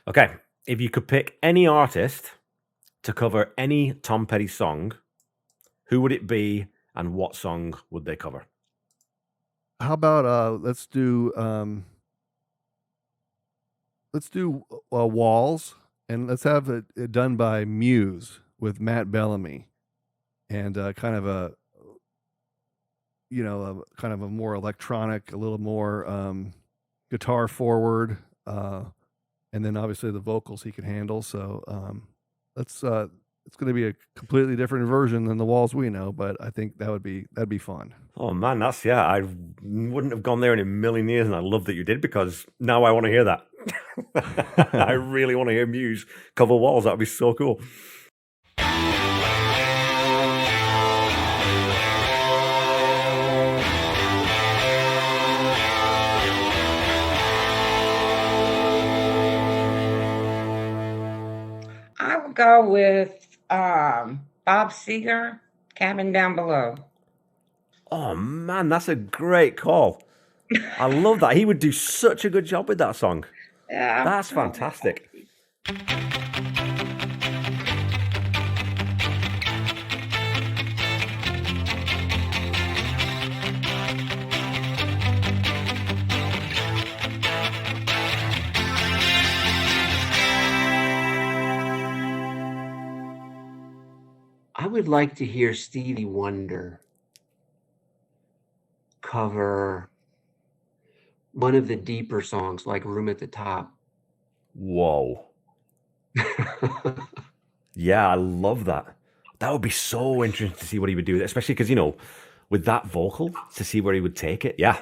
Okay, if you could pick any artist to cover any Tom Petty song, who would it be and what song would they cover? How about let's do Walls, and let's have it done by Muse with Matt Bellamy, and kind of a kind of a more electronic, a little more guitar forward, and then obviously the vocals he can handle. So let's it's going to be a completely different version than the Walls we know, but I think that'd be fun. Oh man, I wouldn't have gone there in a million years, and I love that you did, because now I want to hear that. I really want to hear Muse cover Walls. That'd be so cool. I would go with Bob Seger, Cabin Down Below. Oh man, that's a great call. I love that. He would do such a good job with that song. Yeah, That's fantastic. I would like to hear Stevie Wonder cover one of the deeper songs, like Room at the Top. Whoa. Yeah, I love that. That would be so interesting to see what he would do, especially because, with that vocal, to see where he would take it. Yeah.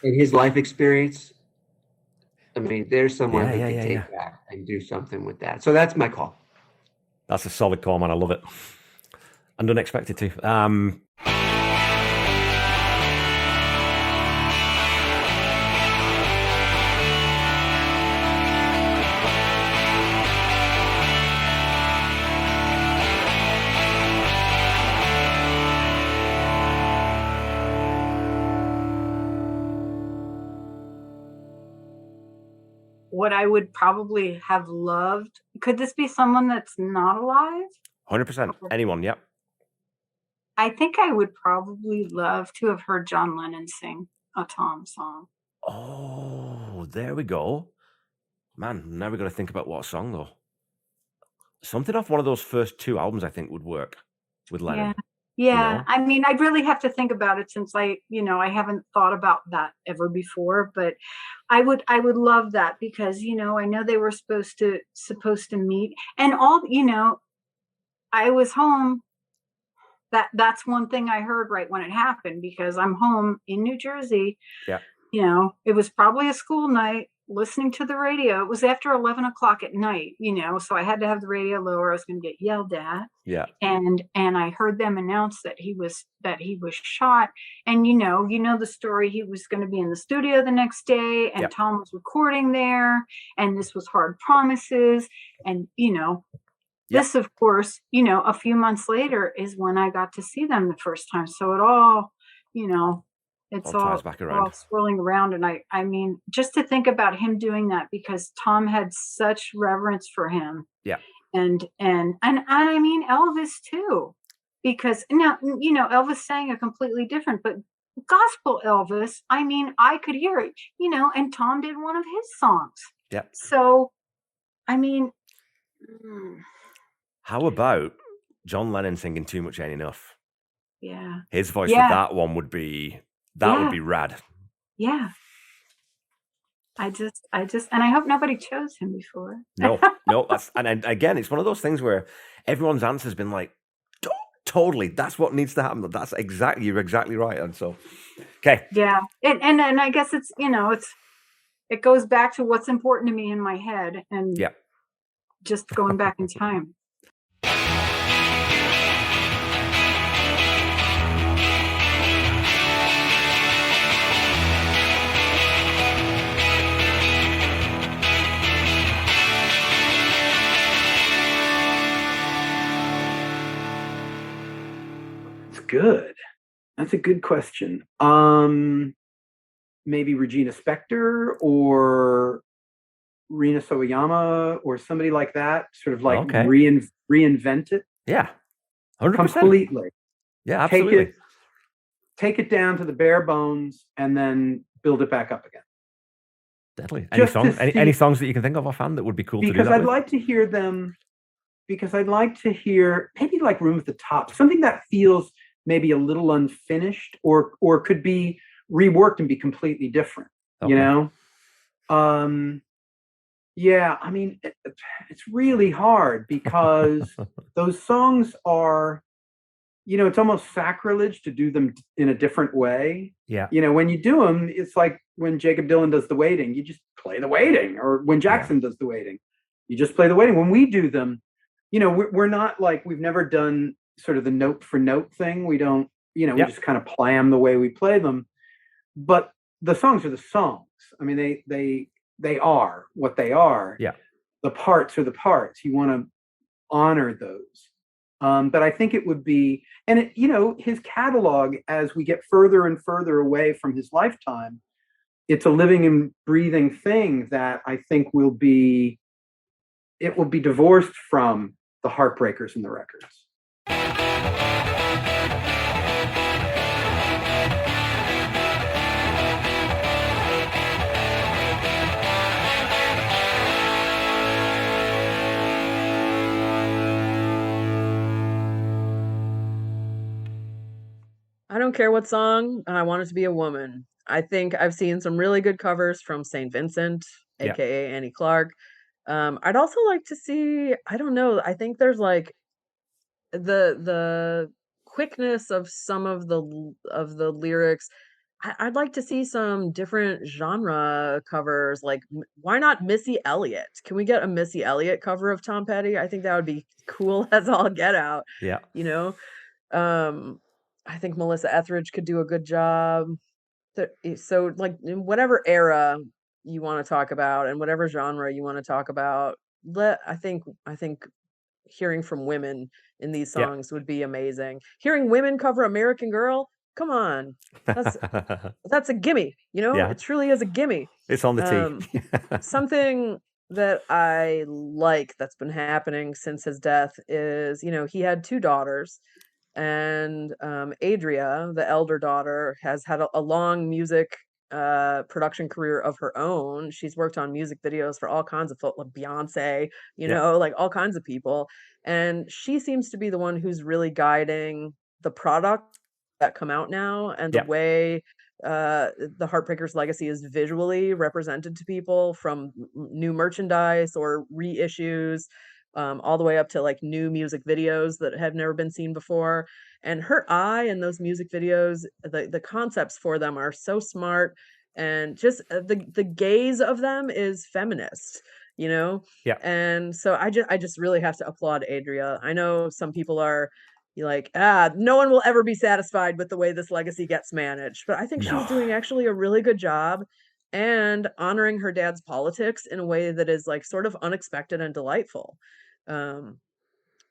In his life experience, I mean, there's someone who could take yeah. that and do something with that. So that's my call. That's a solid call, man. I love it. And unexpected too. What I would probably have loved. Could this be someone that's not alive? 100%. Anyone, yep. I think I would probably love to have heard John Lennon sing a Tom song. Oh, there we go. Man, now we've got to think about what song, though. Something off one of those first two albums, I think, would work with Lennon. Yeah. I mean, I'd really have to think about it, since I haven't thought about that ever before, but I would love that, because, I know they were supposed to meet, and all, I was home. That's one thing I heard right when it happened, because I'm home in New Jersey. Yeah. It was probably a school night, listening to the radio. It was after 11 o'clock at night, so I had to have the radio low, or I was going to get yelled at. Yeah. And I heard them announce that he was shot. And the story, he was going to be in the studio the next day, and Tom was recording there, and this was Hard Promises. And, this, of course, a few months later is when I got to see them the first time. So it all, it's all swirling around. And I mean, just to think about him doing that, because Tom had such reverence for him. Yeah. And I mean, Elvis too, because now, Elvis sang a completely different, but gospel Elvis, I mean, I could hear it, and Tom did one of his songs. Yeah. So, I mean, how about John Lennon singing Too Much Ain't Enough? Yeah. His voice for that one would be rad. Yeah. I just, and I hope nobody chose him before. No, and again, it's one of those things where everyone's answer's been like, totally, that's what needs to happen. You're exactly right. And so, okay. Yeah. And I guess it's, it goes back to what's important to me in my head, and just going back in time. Good. That's a good question. Maybe Regina Spektor or Rina Sawayama or somebody like that, sort of like Okay. reinvent it Yeah. 100%. completely. Yeah, absolutely. Take it down to the bare bones and then build it back up again. Definitely. Just Any songs that you can think of offhand that would be cool to do Because that I'd with? like to hear them, because I'd like to hear maybe like Room at the Top, something that feels maybe a little unfinished or could be reworked and be completely different, you Okay. know? Yeah, I mean, it's really hard because those songs are, it's almost sacrilege to do them in a different way. Yeah. When you do them, it's like when Jacob Dylan does The Waiting, you just play The Waiting, or when Jackson does The Waiting, you just play The Waiting. When we do them, we're not like, we've never done sort of the note for note thing. We don't, we just kind of play them the way we play them. But the songs are the songs. I mean, they are what they are. Yeah. The parts are the parts. You want to honor those. But I think it would be, and his catalog, as we get further and further away from his lifetime, it's a living and breathing thing that I think will be divorced from the heartbreakers and the records. I don't care what song, I want it to be a woman. I think I've seen some really good covers from St. Vincent, Yeah. aka Annie Clark. I'd also like to see, I don't know, I think there's like the quickness of some of the lyrics. I'd like to see some different genre covers. Like, why not Missy Elliott? Can we get a Missy Elliott cover of Tom Petty? I think that would be cool as all get out. Yeah. I think Melissa Etheridge could do a good job. So, like, in whatever era you want to talk about and whatever genre you want to talk about, I think hearing from women in these Yeah. songs would be amazing. Hearing women cover American Girl, come on, that's a gimme. Yeah. It truly is a gimme. It's on the tee. Something that I like that's been happening since his death is, he had 2 daughters, and Adria, the elder daughter, has had a long music production career of her own. She's worked on music videos for all kinds of folk, like Beyonce, like all kinds of people. And she seems to be the one who's really guiding the product that come out now, and the way the Heartbreakers legacy is visually represented to people, from new merchandise or reissues, all the way up to like new music videos that have never been seen before. And her eye in those music videos, the concepts for them are so smart, and just the gaze of them is feminist, Yeah. And so I just really have to applaud Adria. I know some people are like, no one will ever be satisfied with the way this legacy gets managed, but I think she's doing actually a really good job, and honoring her dad's politics in a way that is like sort of unexpected and delightful.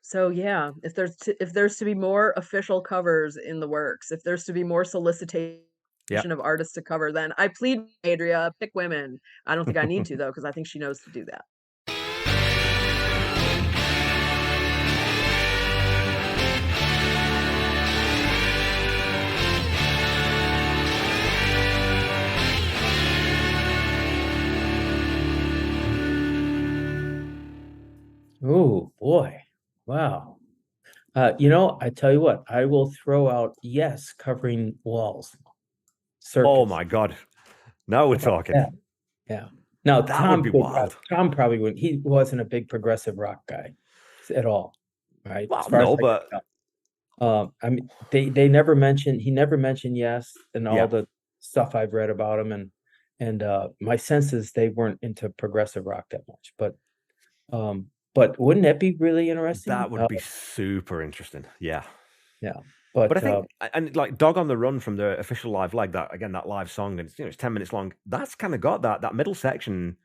So yeah, if there's to be more official covers in the works, if there's to be more solicitation of artists to cover, then I plead, Adria, pick women. I don't think I need to, though, because I think she knows to do that. Oh boy. Wow. I tell you what, I will throw out Yes covering Walls. Circus. Oh my God. Now we're talking. Yeah. Now That Tom would be wild. Tom probably wouldn't. He wasn't a big progressive rock guy at all. Right. Well, As far as no, I can but tell. I mean, he never mentioned Yes, and all the stuff I've read about him, and my sense is they weren't into progressive rock that much, but wouldn't that be really interesting? That would be super interesting. Yeah. Yeah. But I think, and like Dog on the Run from the official live leg, that live song, and it's 10 minutes long. That's kind of got that middle section.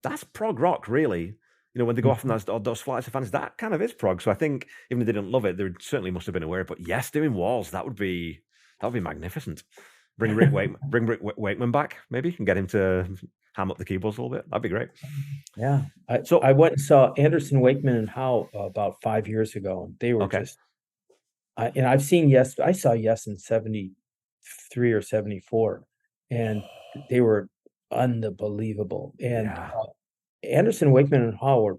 That's prog rock, really. When they go off on those flights of fans, that kind of is prog. So I think even if they didn't love it, they certainly must have been aware. But yes, doing Walls, that would be magnificent. Bring Rick Wakeman back, maybe, and get him to ham up the keyboards a little bit. That'd be great. Yeah. So- I went and saw Anderson, Wakeman, and Howe about 5 years ago, and they were Okay. just. And I've seen Yes. I saw Yes in 73 or 74, and they were unbelievable. And Yeah. Anderson, Wakeman, and Howe were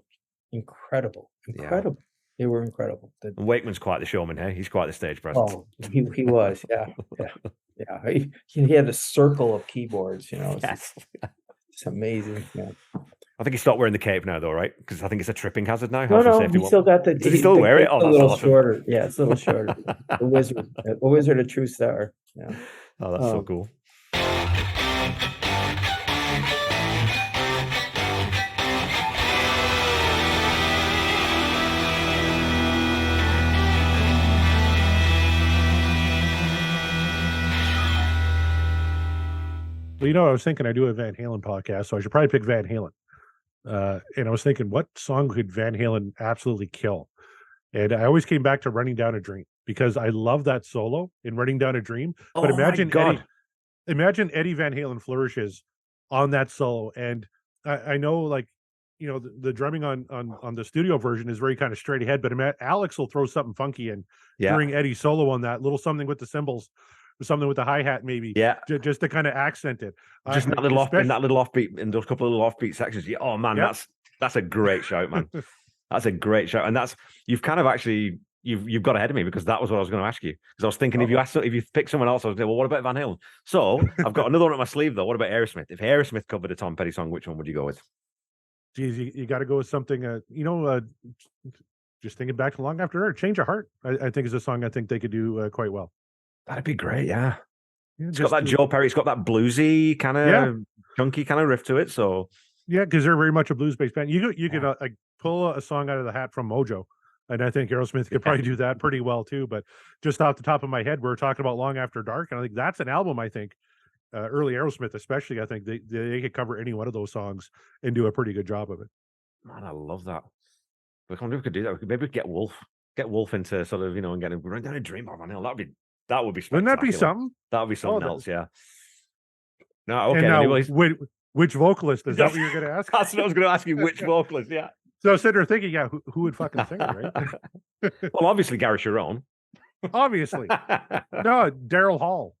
incredible. Yeah. Incredible. They were incredible. And Wakeman's quite the showman, hey? He's quite the stage presence. Oh, he was, yeah. He had a circle of keyboards, you know. Yes. It's amazing. Yeah. I think he stopped wearing the cape now, though, right? Because I think it's a tripping hazard now. No, Health and no, safety he won't- still got the. Does he still wear it? Oh, a that's little awesome. shorter. Yeah, it's a little shorter. The wizard, a true star. Yeah. Oh, that's so cool. Well, you know, I was thinking I do a Van Halen podcast, so I should probably pick Van Halen. And I was thinking, what song could Van Halen absolutely kill? And I always came back to Running Down a Dream because I love that solo in Running Down a Dream. But Oh, my God. Imagine Eddie Van Halen flourishes on that solo. And I know, like, you know, the drumming on the studio version is very kind of straight ahead, but Alex will throw something funky in during Eddie's solo on that, little something with the cymbals, something with the hi-hat maybe, just to kind of accent it. Just that little offbeat, in those couple of little offbeat sections. Yeah, oh man, that's a great shout, man. That's a great shout, and you've kind of actually you've got ahead of me because that was what I was going to ask you. Because I was thinking if you pick someone else, I was like, well, what about Van Halen? So I've got another one up my sleeve though. What about Aerosmith? If Aerosmith covered a Tom Petty song, which one would you go with? Geez, you got to go with something. Just thinking back to Long After Earth, Change of Heart. I think is a song I think they could do quite well. That'd be great, yeah. It's just got that Joe Perry. It's got that bluesy kind of chunky kind of riff to it. So yeah, because they're very much a blues-based band. You could like pull a song out of the hat from Mojo, and I think Aerosmith could probably do that pretty well too. But just off the top of my head, we're talking about Long After Dark, and I think that's an album. I think early Aerosmith, especially, I think they could cover any one of those songs and do a pretty good job of it. Man, I love that. We could do that. Maybe we could get Wolf into sort of, you know, and get him Run Down a Dream or Van Halen. That would be spectacular. Wouldn't that be something? That would be something else, yeah. No, okay. And now, which vocalist? Is that what you're going to ask? That's what I was going to ask you. Which vocalist? Yeah. So I was sitting there thinking, who would fucking sing it, right? Well, obviously Gary Sharon. Obviously, no, Daryl Hall.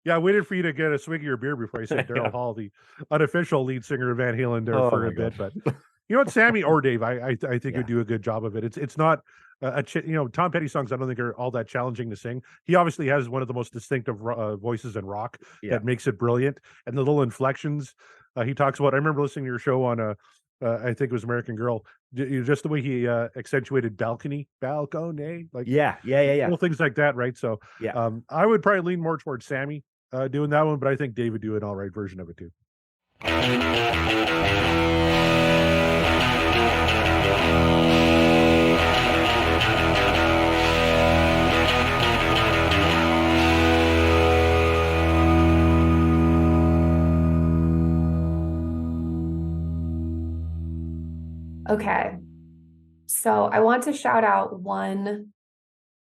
Yeah, I waited for you to get a swig of your beer before I said Daryl Hall, the unofficial lead singer of Van Halen, there for a bit. But you know what, Sammy or Dave, I think would do a good job of it. It's not Tom Petty songs I don't think are all that challenging to sing. He obviously has one of the most distinctive voices in rock that makes it brilliant, and the little inflections he talks about. I remember listening to your show on I think it was American Girl, just the way he accentuated balcony, like little things like that, right? So I would probably lean more towards Sammy doing that one, but I think Dave would do an all right version of it too. Okay, so I want to shout out one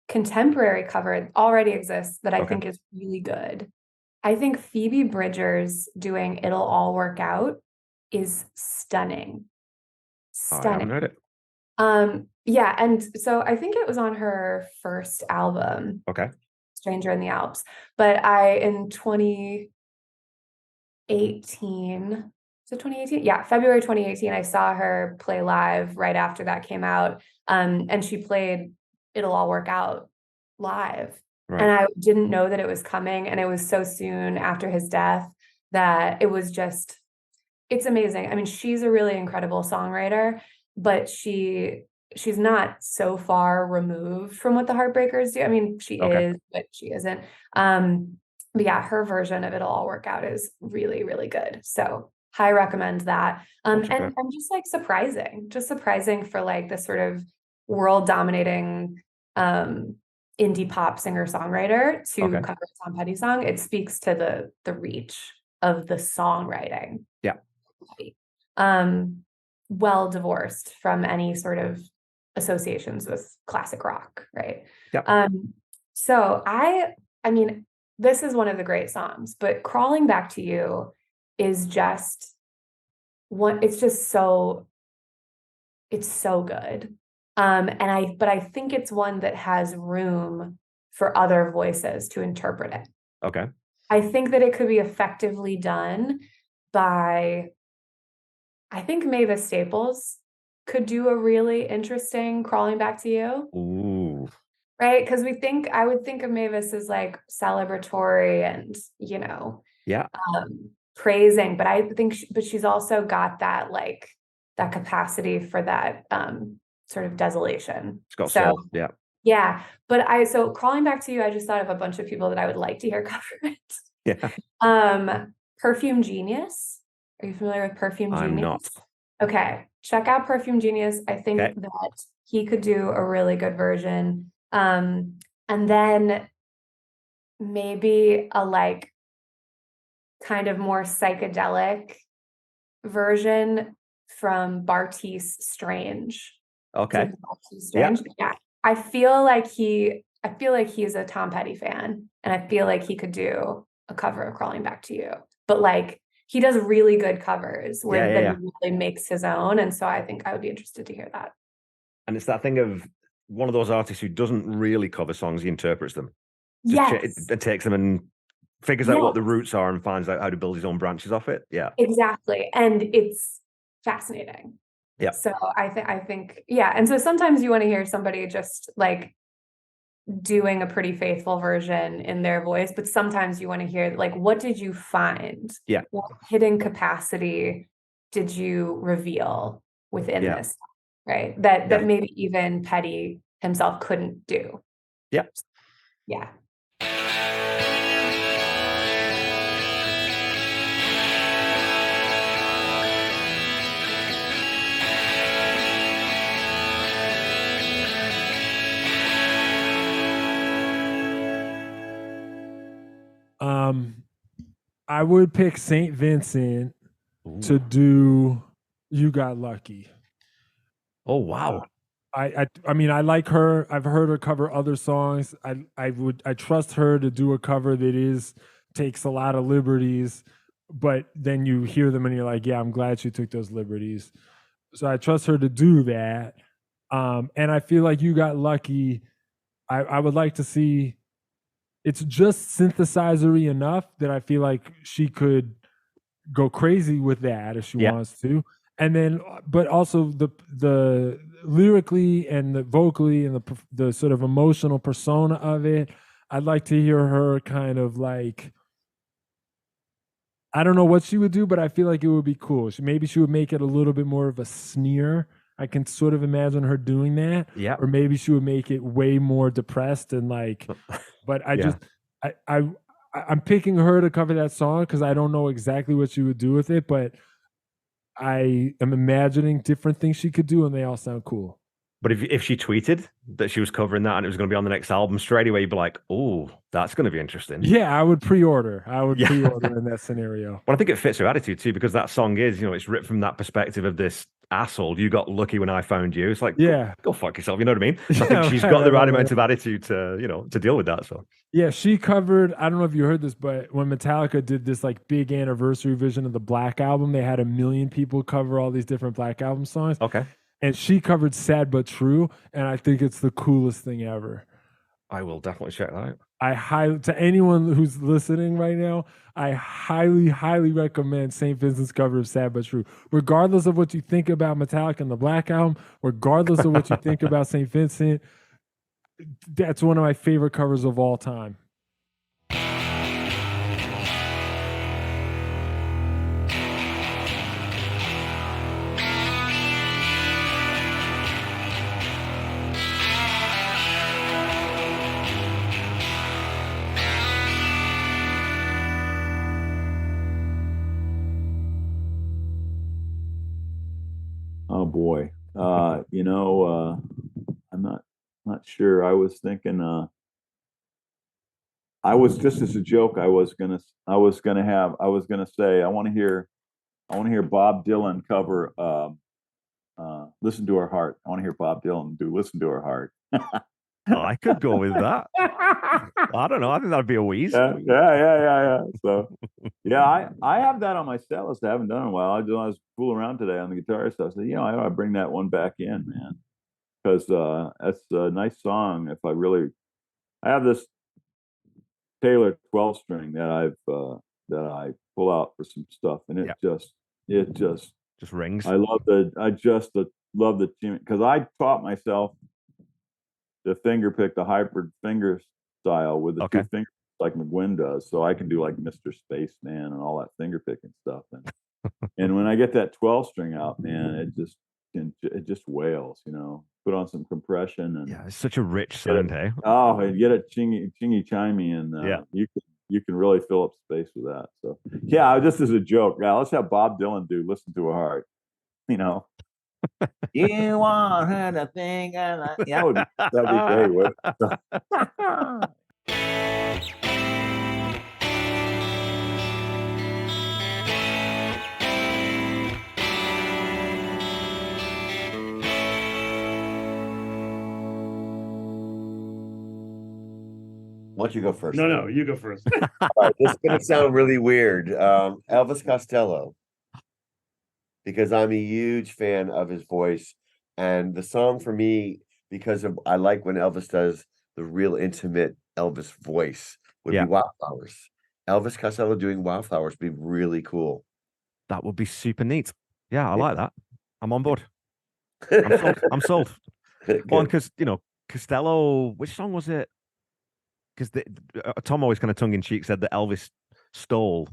contemporary cover that already exists that I think is really good. I think Phoebe Bridgers doing It'll All Work Out is stunning. I haven't heard it. Yeah, and so I think it was on her first album. Okay. Stranger in the Alps. But in 2018, is it 2018? Yeah, February 2018, I saw her play live right after that came out. And she played It'll All Work Out live. Right. And I didn't know that it was coming. And it was so soon after his death that it was just, it's amazing. I mean, she's a really incredible songwriter, but she's not so far removed from what the Heartbreakers do. I mean, she is, but she isn't. But yeah, her version of It'll All Work Out is really, really good. So I recommend that. And just like surprising for like this sort of world dominating indie pop singer songwriter to cover a Tom Petty song. It speaks to the reach of the songwriting. Yeah. Well divorced from any sort of associations with classic rock, right? Yeah. So I mean, this is one of the great songs, but Crawling Back to You is just one, it's so good. But I think it's one that has room for other voices to interpret it. Okay. I think that it could be effectively done by, I think Mavis Staples could do a really interesting Crawling Back to You. Ooh. Right? Because I would think of Mavis as like celebratory and, Yeah. praising, but I think, but she's also got that like that capacity for that sort of desolation. It's got So soul. Yeah. yeah, but so Crawling Back to You, I just thought of a bunch of people that I would like to hear cover it. Yeah. Perfume Genius. Are you familiar with Perfume Genius? I'm not. Okay, check out Perfume Genius. I think that he could do a really good version. And then maybe a like kind of more psychedelic version from Bartice Strange. Okay. Bartice Strange. Yeah. I feel like he's a Tom Petty fan, and I feel like he could do a cover of Crawling Back to You. But like he does really good covers where he really makes his own. And so I think I would be interested to hear that. And it's that thing of one of those artists who doesn't really cover songs, he interprets them. It takes them and figures out what the roots are and finds out how to build his own branches off it. Yeah. Exactly. And it's fascinating. Yeah. So I think, yeah. And so sometimes you want to hear somebody just like doing a pretty faithful version in their voice, but sometimes you want to hear like, what did you find? Yeah. What hidden capacity did you reveal within this? Right. That maybe even Petty himself couldn't do. Yeah. Yeah. I would pick St. Vincent to do You Got Lucky. Oh, wow. I mean, I like her. I've heard her cover other songs. I trust her to do a cover that takes a lot of liberties, but then you hear them and you're like, yeah, I'm glad she took those liberties. So I trust her to do that. And I feel like You Got Lucky. I would like to see. It's just synthesizer-y enough that I feel like she could go crazy with that if she wants to. And then, but also the lyrically and the vocally and the sort of emotional persona of it, I'd like to hear her kind of like, I don't know what she would do, but I feel like it would be cool. Maybe she would make it a little bit more of a sneer. I can sort of imagine her doing that. Yeah. Or maybe she would make it way more depressed and like, but I'm picking her to cover that song because I don't know exactly what she would do with it, but I am imagining different things she could do and they all sound cool. But if she tweeted that she was covering that and it was going to be on the next album, straight away you'd be like, oh, that's going to be interesting. Yeah, I would pre-order. Pre-order in that scenario. Well, I think it fits her attitude too, because that song is, it's written from that perspective of this asshole. You got lucky when I found you. It's like, go fuck yourself. You know what I mean? So I think she's got the right amount of attitude to deal with that. So yeah, she covered, I don't know if you heard this, but when Metallica did this like big anniversary vision of the Black Album, they had 1 million people cover all these different Black Album songs. Okay. And she covered Sad But True, and I think it's the coolest thing ever. I will definitely check that out. To anyone who's listening right now, I highly, highly recommend St. Vincent's cover of Sad But True. Regardless of what you think about Metallica and the Black Album, regardless of what you think about St. Vincent, that's one of my favorite covers of all time. Oh boy. I'm not sure. I was thinking I was just as a joke, I was gonna say I want to hear Bob Dylan cover Listen to Her Heart. I want to hear Bob Dylan do Listen to Her Heart. I could go with that. I don't know. I think that'd be a wheeze. Yeah. So, yeah, I have that on my set list. I haven't done it in a while. I was fooling around today on the guitar stuff. I said, I ought to bring that one back in, man, because that's a nice song. I have this Taylor 12 string that I pull out for some stuff, and it just rings. I just love the tune, because I taught myself to finger pick the hybrid finger style with the two fingers like McGuinn does, so I can do like Mr. Spaceman and all that finger picking stuff. And when I get that 12 string out, man, it just wails. Put on some compression, and it's such a rich sound, hey? Oh, and get it chingy chimey, and you can really fill up space with that. So yeah, just as a joke, let's have Bob Dylan do "Listen to a Heart." You want her to think that'd be great, wouldn't it? Why don't you go first? No, you go first. All right, this is going to sound really weird. Elvis Costello, because I'm a huge fan of his voice, and the song for me, because I like when Elvis does the real intimate Elvis voice, would be Wildflowers. Elvis Costello doing Wildflowers would be really cool. That would be super neat. Yeah, I like that. I'm on board. I'm sold. One, because Costello. Which song was it? Because Tom always kind of tongue-in-cheek said that Elvis stole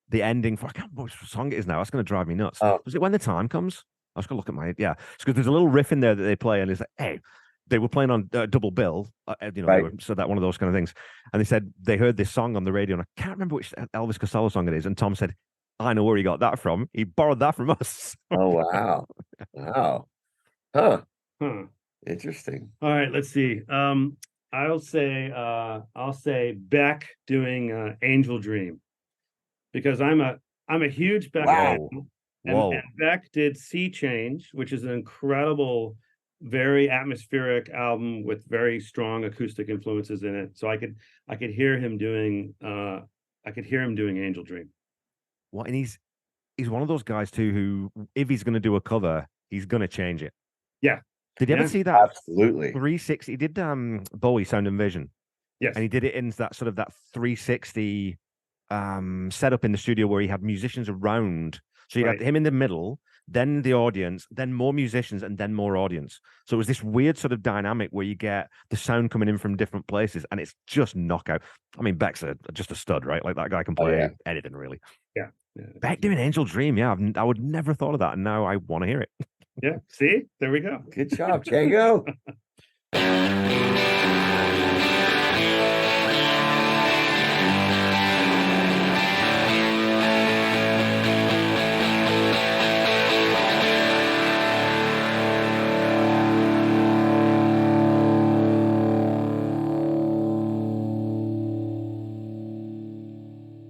the ending for, I can't remember which song it is now. That's going to drive me nuts. Was it When the Time Comes? I was going to look at my, because there's a little riff in there that they play, and it's like, hey, they were playing on double bill, so that one of those kind of things. And they said they heard this song on the radio, and I can't remember which Elvis Costello song it is. And Tom said, I know where he got that from. He borrowed that from us. Oh, wow. Wow. Huh. Interesting. All right, let's see. I'll say Beck doing Angel Dream, because I'm a huge Beck fan. And Beck did Sea Change, which is an incredible, very atmospheric album with very strong acoustic influences in it. So I could hear him doing Angel Dream. Well, and he's one of those guys too who, if he's going to do a cover, he's going to change it. Yeah. Did you ever see that? Absolutely. 360. He did Bowie Sound and Vision. Yes. And he did it in that 360 setup in the studio where he had musicians around. So you had him in the middle, then the audience, then more musicians, and then more audience. So it was this weird sort of dynamic where you get the sound coming in from different places, and it's just knockout. I mean, Beck's just a stud, right? Like, that guy can play anything, really. Yeah. Beck doing Angel Dream, I would never have thought of that, and now I want to hear it. Yeah, see? There we go. Good job, Django.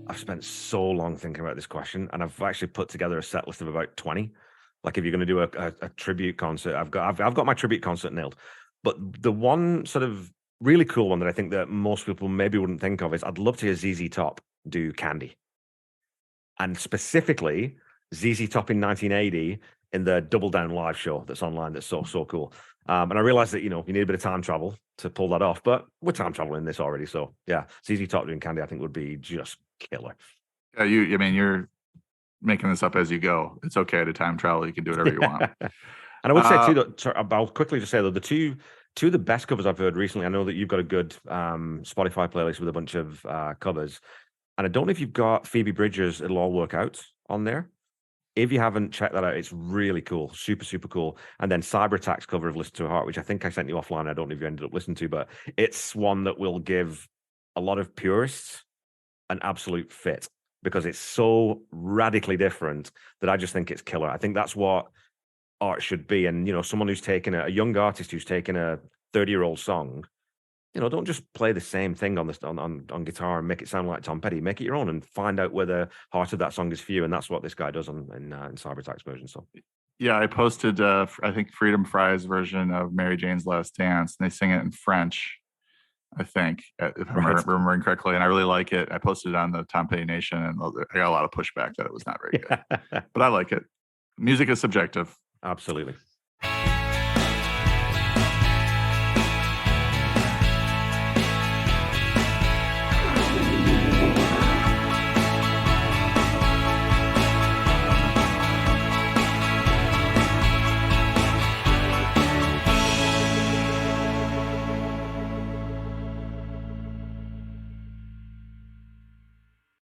I've spent so long thinking about this question, and I've actually put together a set list of about 20. Like, if you're going to do a tribute concert, I've got my tribute concert nailed. But the one sort of really cool one that I think that most people maybe wouldn't think of is I'd love to hear ZZ Top do Candy, and specifically ZZ Top in 1980 in the Double Down live show that's online. That's so cool. And I realized that you need a bit of time travel to pull that off, but we're time traveling this already. So yeah, ZZ Top doing Candy I think would be just killer. Yeah, you're making this up as you go. It's okay to time travel. You can do whatever you want. And I would say too, I'll quickly just say though, the two of the best covers I've heard recently. I know that you've got a good Spotify playlist with a bunch of covers, and I don't know if you've got Phoebe Bridgers' "It'll All Work Out" on there. If you haven't checked that out, it's really cool, super cool. And then Cyber Attack's cover of "Listen to a Heart," which I think I sent you offline. I don't know if you ended up listening to, but it's one that will give a lot of purists an absolute fit, because it's so radically different that I just think it's killer. I think that's what art should be. And, someone who's taken a young artist who's taken a 30-year-old song, don't just play the same thing on guitar and make it sound like Tom Petty. Make it your own and find out where the heart of that song is for you. And that's what this guy does in Cyber Attack's version. So Yeah, I posted, I think Freedom Fry's version of Mary Jane's Last Dance, and they sing it in French, I think, if I'm remembering correctly, and I really like it. I posted it on the Tom Petty Nation, and I got a lot of pushback that it was not very good, but I like it. Music is subjective. Absolutely.